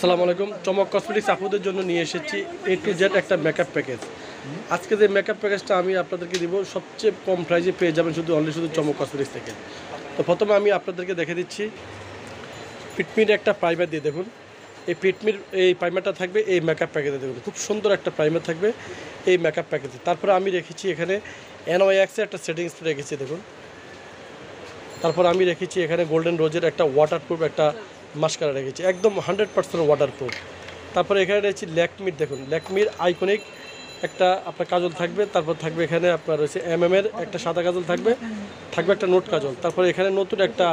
আসসালামু আলাইকুম। চমক কসমেটিক্স আপুদের জন্য নিয়ে এসেছি A to Z একটা মেকআপ প্যাকেজ। আজকে যে মেকআপ প্যাকেজটা আমি আপনাদেরকে দিব সবচেয়ে কম প্রাইসে পেয়ে যাবেন শুধু চমক কসমেটিক্স থেকে। তো প্রথমে আমি আপনাদেরকে দেখে দিচ্ছি ফিটমির একটা প্রাইমার দিয়ে দেখুন। এই ফিটমির এই প্রাইমারটা থাকবে এই মেকআপ প্যাকেজে, দেখুন খুব সুন্দর একটা প্রাইমার থাকবে এই মেকআপ প্যাকেজে। তারপরে আমি রেখেছি এখানে NYX এর একটা সেটিং স্প্রে রেখেছি দেখুন। তারপর আমি রেখেছি এখানে গোল্ডেন রোজের একটা ওয়াটারপ্রুফ একটা মাস্কারা রেখেছি, একদম 100% ওয়াটারপ্রুফ। তারপরে এখানে রয়েছে ল্যাকমির, দেখুন ল্যাকমির আইকনিক একটা আপনার কাজল থাকবে। তারপর থাকবে এখানে আপনার রয়েছে MM-এর একটা সাদা কাজল থাকবে একটা নোট কাজল। তারপরে এখানে নতুন একটা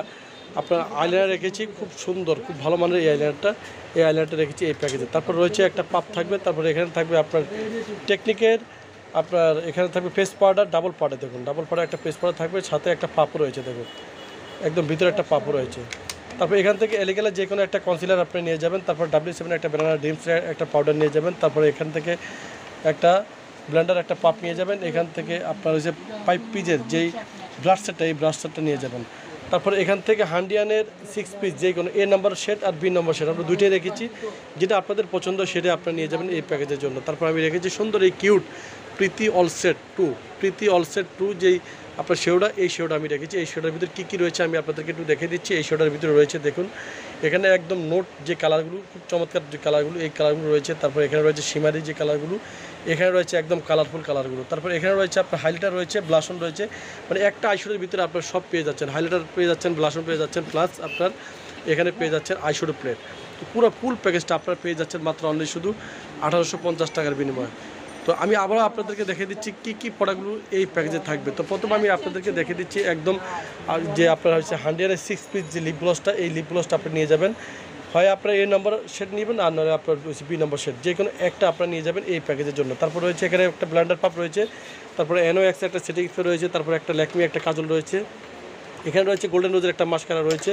আপনার আইলাইনার রেখেছি, খুব সুন্দর খুব ভালো মানের এই আইলাইনারটা রেখেছি এই প্যাকেজে। তারপর রয়েছে একটা পাপ থাকবে। তারপরে এখানে থাকবে আপনার টেকনিকের আপনার এখানে থাকবে ফেস পাউডার ডাবল পাউডার, দেখুন ডাবল পাউডার একটা ফেস পাউডার থাকবে, সাথে একটা পাপও রয়েছে দেখুন, একদম ভিতরে একটা পাপও রয়েছে। তারপর এখান থেকে এলিগেলে যে কোনো একটা কনসিলার আপনি নিয়ে যাবেন। তারপর W7 একটা ব্যানানা ড্রিমস একটা পাউডার নিয়ে যাবেন। তারপরে এখান থেকে একটা ব্লেন্ডার একটা পাপ নিয়ে যাবেন। এখান থেকে আপনার ওই যে পাইপ পিজের যেই ব্রাশ সেটটা এই ব্রাশ সেটটা নিয়ে যাবেন। তারপরে এখান থেকে হান্ডিয়ানের 6 পিস যে কোনো A নম্বর শেড আর B নম্বর শেড আমরা দুইটাই রেখেছি, যেটা আপনাদের পছন্দ সেটা আপনারা নিয়ে যাবেন এই প্যাকেজের জন্য। তারপর আমি রেখেছি সুন্দর এই কিউট প্রীতি অল সেট 2 যেই আপনার শেওডা, এই শেওডা আমি রেখেছি। এই শেওডার ভিতরে কী কী রয়েছে আমি আপনাদেরকে একটু দেখে দিচ্ছি। এই শেওডার ভিতরে রয়েছে দেখুন এখানে একদম নোট যে কালারগুলো, খুব চমৎকার যে কালারগুলো, এই কালারগুলো রয়েছে। তারপর এখানে রয়েছে শিমারি যে কালারগুলো, এখানে রয়েছে একদম কালারফুল কালারগুলো। তারপর এখানে রয়েছে আপনার হাইলাইটার রয়েছে, ব্লাশন রয়েছে, মানে একটা আইশ্যাডোর ভিতরে আপনার সব পেয়ে যাচ্ছেন। হাইলাইটার পেয়ে যাচ্ছেন, ব্লাশন পেয়ে যাচ্ছেন, প্লাস আপনার এখানে পেয়ে যাচ্ছেন আইশ্যাডো প্লেট। তো পুরো ফুল প্যাকেজটা আপনারা পেয়ে যাচ্ছেন মাত্র অনলি শুধু 1850 টাকার বিনিময়ে। তো আমি আবারও আপনাদেরকে দেখে দিচ্ছি কী কী প্রোডাক্টগুলো এই প্যাকেজে থাকবে। তো প্রথমে আমি আপনাদেরকে দেখে দিচ্ছি একদম যে আপনার হচ্ছে 100-এর 6 পিস যে লিপ গ্লসটা, এই লিপ গ্লসটা আপনি নিয়ে যাবেন। হয় আপনার A নম্বর শেড নেবেন, আর নয় আপনার B নম্বর শেড, যে কোনো একটা আপনারা নিয়ে যাবেন এই প্যাকেজের জন্য। তারপর রয়েছে এখানে একটা ব্লেন্ডার পাপ রয়েছে, তারপরে NYX একটা সেটিং স্প্রে রয়েছে, তারপরে একটা ল্যাকমি একটা কাজল রয়েছে, এখানে রয়েছে গোল্ডেন রোজের একটা মাস্কারা রয়েছে,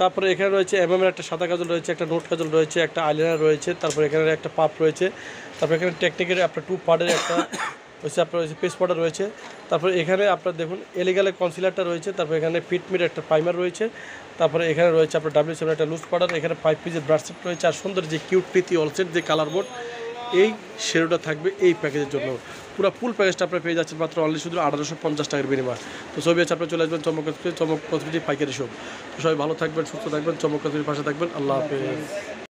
তারপরে এখানে রয়েছে MM-এর একটা সাদা কাজল রয়েছে, একটা নোট কাজল রয়েছে, একটা আইলাইনার রয়েছে, তারপরে এখানে একটা পাপ রয়েছে, তারপরে এখানে টেকনিকের আপনার 2 পার্টের একটা হচ্ছে আপনার হচ্ছে পেস পাউডার রয়েছে। তারপরে এখানে আপনার দেখুন এলিগালের কনসিলারটা রয়েছে, তারপরে এখানে ফিটমির একটা প্রাইমার রয়েছে, তারপরে এখানে রয়েছে আপনার W7 একটা লুজ পাউডার, এখানে 5 পিসের ব্রাশ সেট রয়েছে, আর সুন্দর যে কিউট প্রীতি অল সেট যে কালার বোর্ড, এই শেডোটা থাকবে এই প্যাকেজের জন্য। পুরো ফুল প্যাকেজটা আপনারা পেয়ে যাচ্ছেন মাত্র অনলি শুধু 1850 টাকার বিনিময়। তো সবই আছে, আপনারা চলে আসবেন চমক কসমেটিক্স পাইকারি শপ। তো সবাই ভালো থাকবেন, সুস্থ থাকবেন, চমক কসমেটিক্স পাশে থাকবেন। আল্লাহ হাফেজ।